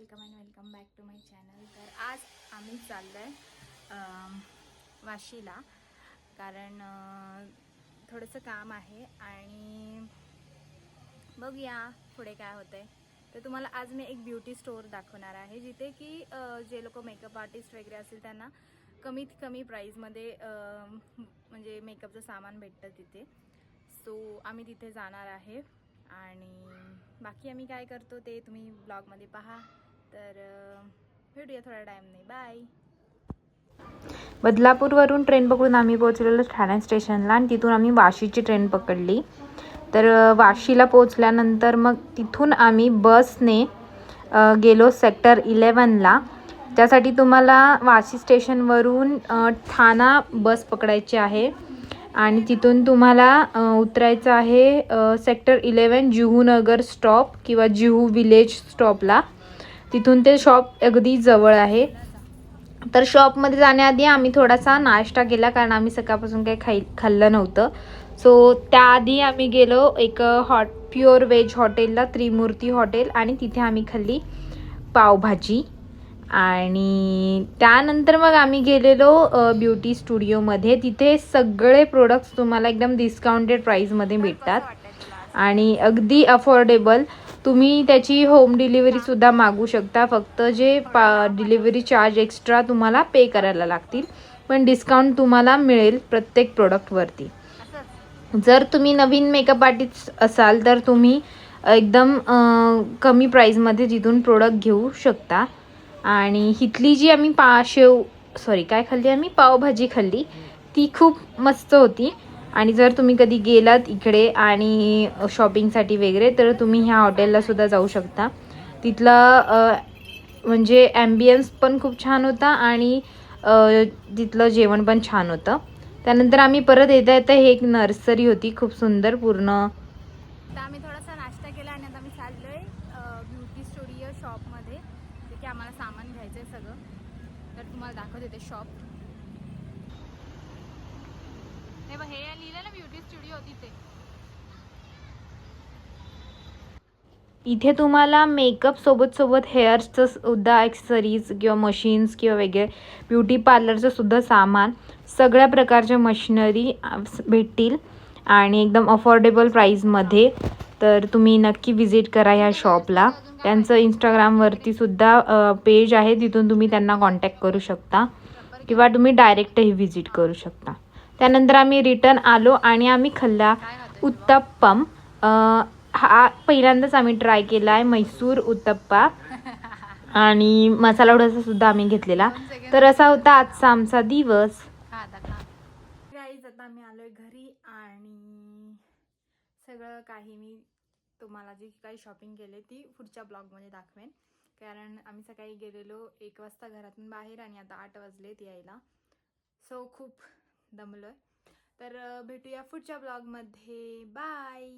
Welcome back to my channel. तर आज आम्ही चाललो आहे वाशीला, कारण थोडंसं काम आहे आणि बघूया पुढे काय होतं आहे। तर तुम्हाला आज मी एक ब्युटी स्टोअर दाखवणार आहे, जिथे की जे लोक मेकअप आर्टिस्ट वगैरे असतील त्यांना कमीत कमी प्राईजमध्ये म्हणजे मेकअपचं सामान भेटतं तिथे। सो आम्ही तिथे जाणार आहे आणि बाकी आम्ही काय करतो ते तुम्ही ब्लॉगमध्ये पहा। तर भेटूया थोड्या टाईमने, बाय। बदलापूरवरून ट्रेन पकडून आम्ही पोहोचलेलो ठाणे स्टेशनला आणि तिथून आम्ही वाशीची ट्रेन पकडली। तर वाशीला पोहोचल्यानंतर मग तिथून आम्ही बसने गेलो सेक्टर 11ला। त्यासाठी तुम्हाला वाशी स्टेशनवरून ठाणा बस पकडायची आहे आणि तिथून तुम्हाला उतरायचं आहे सेक्टर 11 जुहू नगर स्टॉप किंवा जुहू विलेज स्टॉपला। तिथून ते शॉप अगदी जवळ आहे। तर शॉपमध्ये जाण्याआधी आम्ही थोडासा नाश्ता केला, कारण आम्ही सकाळपासून काही खाल्लं नव्हतं। सो त्याआधी आम्ही गेलो एक प्युअर व्हेज हॉटेलला, त्रिमूर्ती हॉटेल, आणि तिथे आम्ही खाल्ली पावभाजी। आणि त्यानंतर मग आम्ही गेलेलो ब्युटी स्टुडिओमध्ये। तिथे सगळे प्रोडक्ट्स तुम्हाला एकदम डिस्काउंटेड प्राईजमध्ये भेटतात आणि अगदी अफोर्डेबल। तुम्ही त्याची होम डिलिव्हरीसुद्धा मागू शकता, फक्त जे डिलिव्हरी चार्ज एक्स्ट्रा तुम्हाला पे करायला लागतील, पण डिस्काउंट तुम्हाला मिळेल प्रत्येक प्रोडक्टवरती। जर तुम्ही नवीन मेकअप आर्टिस्ट असाल तर तुम्ही एकदम कमी प्राईजमध्ये तिथून प्रोडक्ट घेऊ शकता। आणि इथली जी आम्ही काय खाल्ली, आम्ही पावभाजी खाल्ली, ती खूप मस्त होती। आणि जर तुम्ही कधी गेलात इकडे आणि शॉपिंगसाठी वगैरे, तर तुम्ही ह्या हॉटेलला सुद्धा जाऊ शकता। तिथलं म्हणजे ॲम्बियन्स पण खूप छान होता आणि तिथलं जेवण पण छान होतं। त्यानंतर आम्ही परत येता येता हे एक नर्सरी होती खूप सुंदर पूर्ण। आता आम्ही थोडासा नाश्ता केला आणि आता आम्ही चाललोय ब्युटी स्टुडिओ शॉपमध्ये, तिथे आम्हाला सामान घ्यायचं आहे सगळं। तर तुम्हाला दाखवते ते शॉप। हे बघ, हे लिहिलं ना ब्युटी स्टुडिओ तिथे। इथे तुम्हाला मेकअप सोबत हेअर्सचं सुद्धा ॲक्सेसरीज किंवा मशीन्स किंवा वेगळे ब्युटी पार्लरचं सुद्धा सामान, सगळ्या प्रकारच्या मशिनरी भेटतील आणि एकदम अफोर्डेबल प्राईजमध्ये। तर तुम्ही नक्की विजिट करा ह्या शॉपला। त्यांचं इंस्टाग्रामवरती सुद्धा पेज आहे, तिथून तुम्ही त्यांना कॉन्टॅक्ट करू शकता किंवा तुम्ही डायरेक्टही विजिट करू शकता। त्यानंतर आम्ही रिटर्न आलो आणि आम्ही खाल्ला उत्तप्पम। हा पहिल्यांदाच आम्ही ट्राय केला आहे मैसूर उत्तप्पा, आणि मसाला डोसा सुद्धा आम्ही घेतलेला। तर असा होता आजचा आमचा दिवस। गाईज, आता आम्ही आलोय घरी आणि सगळं काही मी तुम्हाला जी काही शॉपिंग केली ती पुढच्या ब्लॉगमध्ये दाखवेन, कारण आम्ही सकाळी गेलेलो 1 वाजता घरातून बाहेर आणि आता 8 वाजलेत यायला। सो खूप दमलोय। तर भेटूया पुढच्या ब्लॉगमध्ये, बाय।